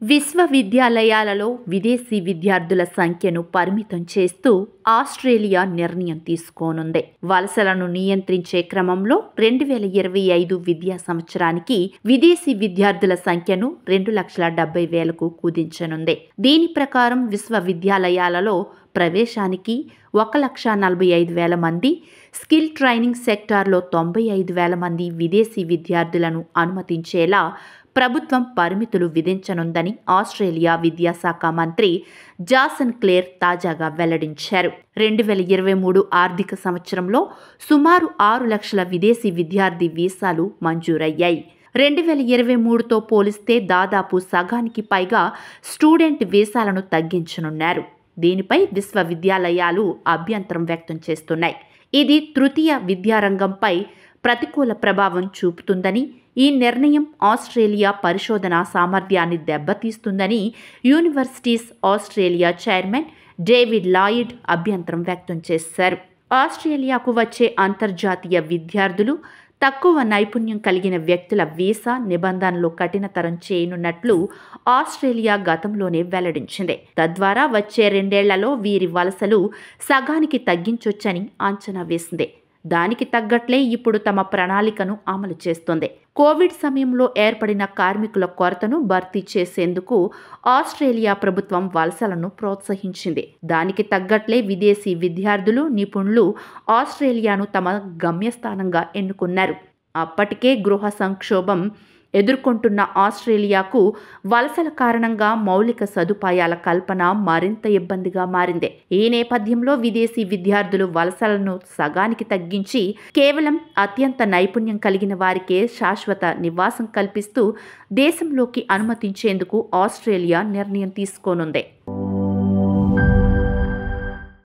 విశ్వవిద్యాలయాలలో విదేశీ విద్యార్థుల సంఖ్యను పరిమితం చేస్తూ ఆస్ట్రేలియా నిర్ణయం తీసుకోనుంది. వలసలను నియంత్రించే క్రమంలో 2025 విద్యా సంవత్సరానికి విదేశీ విద్యార్థుల సంఖ్యను 2,70,000కు కుదించనుంది. దీని ప్రకారం విశ్వవిద్యాలయాలలో ప్రవేశానికి 1,45,000 మంది, స్కిల్ ట్రైనింగ్ సెక్టార్లో 95,000 మంది విదేశీ విద్యార్థులను అనుమతించేలా ప్రభుత్వం పరిమితులు విధించనుందని ఆస్ట్రేలియా విద్యాశాఖ మంత్రి జాసన్ క్లేర్ తాజాగా వెల్లడించారు. 2023 ఆర్థిక సంవత్సరంలో సుమారు 6 లక్షల విదేశీ విద్యార్థి వీసాలు మంజూరయ్యాయి. 2023తో పోలిస్తే దాదాపు సగానికి పైగా స్టూడెంట్ వీసాలను తగ్గించనున్నారు. దీనిపై విశ్వవిద్యాలయాలు అభ్యంతరం వ్యక్తం చేస్తున్నాయి. ఇది తృతీయ విద్యారంగంపై ప్రతికూల ప్రభావం చూపుతుందని, ఈ నిర్ణయం ఆస్ట్రేలియా పరిశోధనా సామర్థ్యాన్ని దెబ్బతీస్తుందని universities Australia chairman David Lloyd అభ్యంతరం వ్యక్తం చేశారు. ఆస్ట్రేలియాకు వచ్చే అంతర్జాతీయ విద్యార్థులు తక్కువ నైపుణ్యం కలిగిన వ్యక్తుల వీసా నిబంధనలు కఠినతరం చేయనున్నట్లు ఆస్ట్రేలియా గతంలోనే వెల్లడించింది. తద్వారా వచ్చే 2 ఏళ్లలో వీరి వలసలు సగానికి తగ్గించొచ్చని అంచనా వేసింది. దానికి తగ్గట్లే ఇప్పుడు తమ ప్రణాళికను అమలు చేస్తోంది. కోవిడ్ సమయంలో ఏర్పడిన కార్మికుల కొరతను భర్తీ చేసేందుకు ఆస్ట్రేలియా ప్రభుత్వం వలసలను ప్రోత్సహించింది. దానికి తగ్గట్లే విదేశీ విద్యార్థులు, నిపుణులు ఆస్ట్రేలియాను తమ గమ్యస్థానంగా ఎన్నుకున్నారు. అప్పటికే గృహ సంక్షోభం ఎదుర్కొంటున్న ఆస్ట్రేలియాకు వలసల కారణంగా మౌలిక సదుపాయాల కల్పన మరింత ఇబ్బందిగా మారింది. ఈ నేపథ్యంలో విదేశీ విద్యార్థులు వలసలను సగానికి తగ్గించి కేవలం అత్యంత నైపుణ్యం కలిగిన వారికే శాశ్వత నివాసం కల్పిస్తూ దేశంలోకి అనుమతించేందుకు ఆస్ట్రేలియా నిర్ణయం తీసుకోనుంది.